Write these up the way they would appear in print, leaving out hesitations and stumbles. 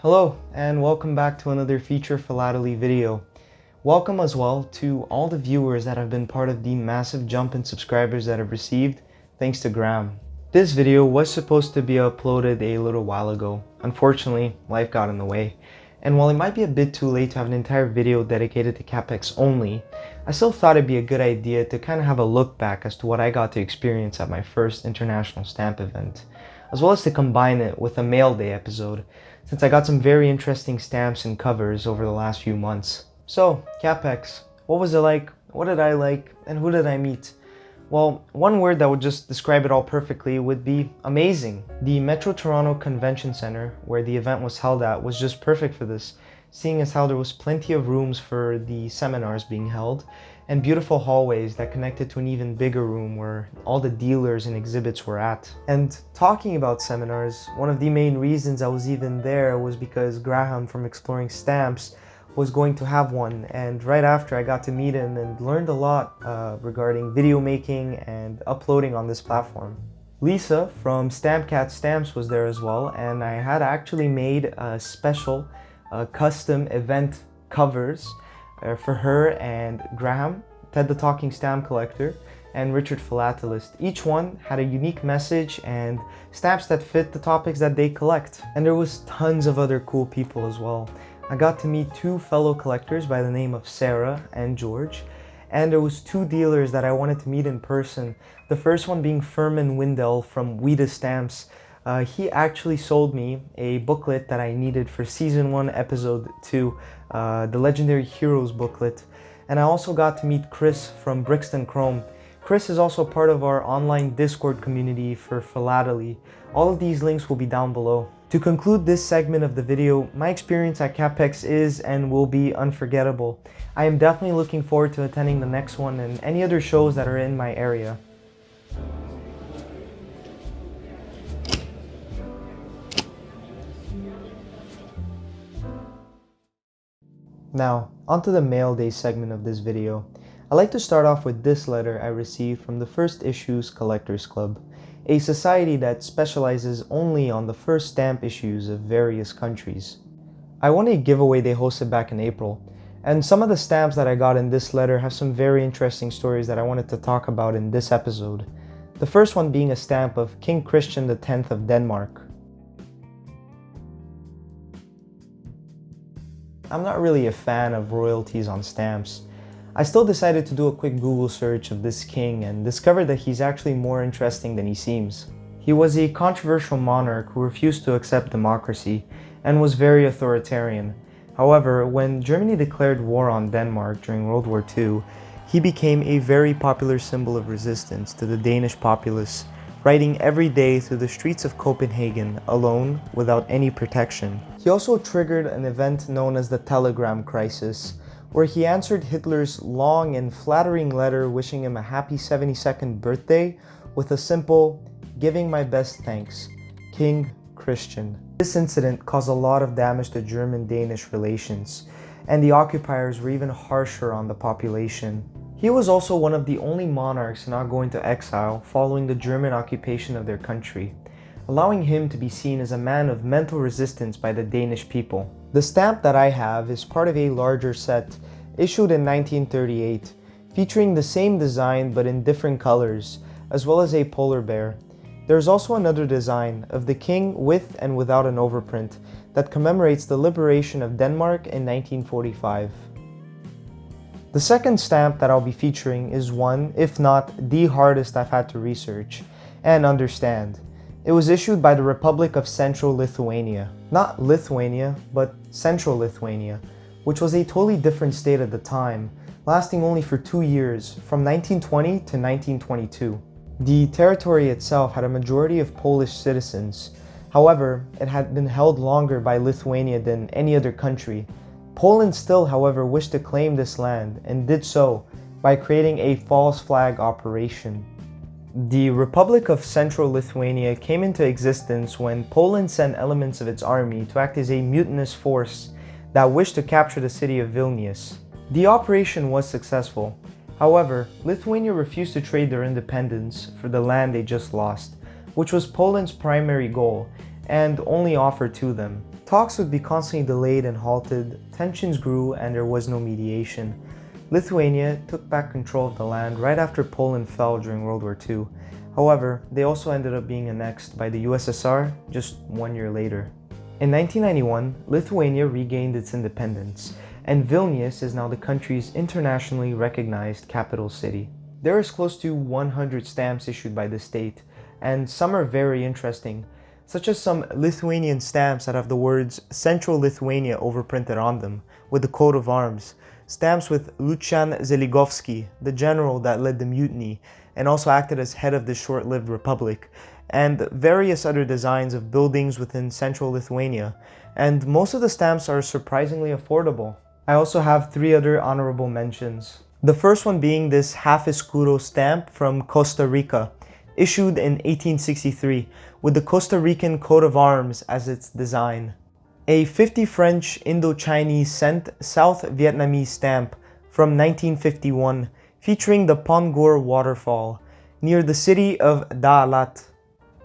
Hello and welcome back to another feature Philately video. Welcome as well to all the viewers that have been part of the massive jump in subscribers that I've received thanks to Graham. This video was supposed to be uploaded a little while ago. Unfortunately, life got in the way. And while it might be a bit too late to have an entire video dedicated to CAPEX only, I still thought it'd be a good idea to kind of have a look back as to what I got to experience at my first international stamp event, as well as to combine it with a mail day episode, since I got some very interesting stamps and covers over the last few months. So, CAPEX, what was it like, what did I like, and who did I meet? Well, one word that would just describe it all perfectly would be amazing. The Metro Toronto Convention Centre, where the event was held at, was just perfect for this, seeing as how there was plenty of rooms for the seminars being held, and beautiful hallways that connected to an even bigger room where all the dealers and exhibits were at. And talking about seminars, one of the main reasons I was even there was because Graham from Exploring Stamps was going to have one, and right after I got to meet him and learned a lot regarding video making and uploading on this platform. Lisa from Stampcat Stamps was there as well, and I had actually made a special custom event covers for her and Graham, Ted the Talking Stamp Collector, and Richard Philatelist. Each one had a unique message and stamps that fit the topics that they collect. And there was tons of other cool people as well. I got to meet two fellow collectors by the name of Sarah and George, and there was two dealers that I wanted to meet in person. The first one being Furman Windell from Weta Stamps. He actually sold me a booklet that I needed for Season 1, Episode 2, the Legendary Heroes booklet. And I also got to meet Chris from Brixton Chrome. Chris is also part of our online Discord community for Philately. All of these links will be down below. To conclude this segment of the video, my experience at CAPEX is and will be unforgettable. I am definitely looking forward to attending the next one and any other shows that are in my area. Now, onto the mail day segment of this video. I'd like to start off with this letter I received from the First Issues Collectors Club, a society that specializes only on the first stamp issues of various countries. I won a giveaway they hosted back in April, and some of the stamps that I got in this letter have some very interesting stories that I wanted to talk about in this episode. The first one being a stamp of King Christian X of Denmark. I'm not really a fan of royalties on stamps. I still decided to do a quick Google search of this king and discovered that he's actually more interesting than he seems. He was a controversial monarch who refused to accept democracy and was very authoritarian. However, when Germany declared war on Denmark during World War II, he became a very popular symbol of resistance to the Danish populace, riding every day through the streets of Copenhagen alone without any protection. He also triggered an event known as the Telegram Crisis, where he answered Hitler's long and flattering letter wishing him a happy 72nd birthday with a simple, "Giving my best thanks, King Christian." This incident caused a lot of damage to German-Danish relations, and the occupiers were even harsher on the population. He was also one of the only monarchs not going to exile following the German occupation of their country, allowing him to be seen as a man of mental resistance by the Danish people. The stamp that I have is part of a larger set issued in 1938, featuring the same design but in different colors, as well as a polar bear. There's also another design of the king with and without an overprint that commemorates the liberation of Denmark in 1945. The second stamp that I'll be featuring is one, if not the hardest I've had to research and understand. It was issued by the Republic of Central Lithuania. Not Lithuania, but Central Lithuania, which was a totally different state at the time, lasting only for 2 years, from 1920 to 1922. The territory itself had a majority of Polish citizens. However, it had been held longer by Lithuania than any other country. Poland still, however, wished to claim this land, and did so by creating a false flag operation. The Republic of Central Lithuania came into existence when Poland sent elements of its army to act as a mutinous force that wished to capture the city of Vilnius. The operation was successful. However, Lithuania refused to trade their independence for the land they just lost, which was Poland's primary goal and only offer to them. talks would be constantly delayed and halted, tensions grew, and there was no mediation. Lithuania took back control of the land right after Poland fell during World War II. However, they also ended up being annexed by the USSR just 1 year later. In 1991, Lithuania regained its independence, and Vilnius is now the country's internationally recognized capital city. There is close to 100 stamps issued by the state, and some are very interesting, such as some Lithuanian stamps that have the words Central Lithuania overprinted on them, with the coat of arms, stamps with Lucian Zeligovsky, the general that led the mutiny, and also acted as head of the short-lived republic, and various other designs of buildings within central Lithuania, and most of the stamps are surprisingly affordable. I also have 3 other honorable mentions. The first one being this half escudo stamp from Costa Rica, issued in 1863, with the Costa Rican coat of arms as its design. A 50 French Indo-Chinese cent South Vietnamese stamp from 1951, featuring the Pongor waterfall near the city of Dalat.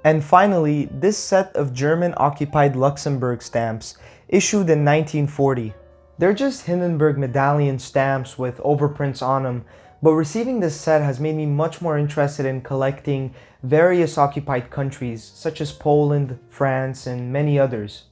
And finally, this set of German-occupied Luxembourg stamps, issued in 1940. They're just Hindenburg medallion stamps with overprints on them, but receiving this set has made me much more interested in collecting various occupied countries, such as Poland, France, and many others.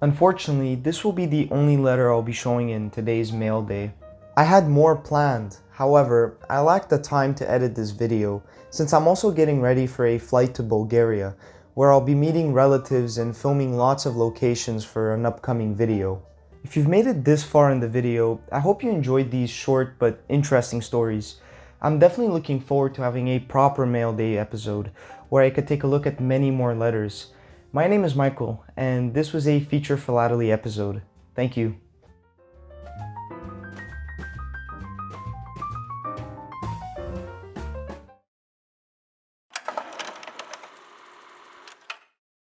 Unfortunately, this will be the only letter I'll be showing in today's mail day. I had more planned, however, I lacked the time to edit this video, since I'm also getting ready for a flight to Bulgaria, where I'll be meeting relatives and filming lots of locations for an upcoming video. If you've made it this far in the video, I hope you enjoyed these short but interesting stories. I'm definitely looking forward to having a proper mail day episode, where I could take a look at many more letters. My name is Michael, and this was a feature Philately episode. Thank you.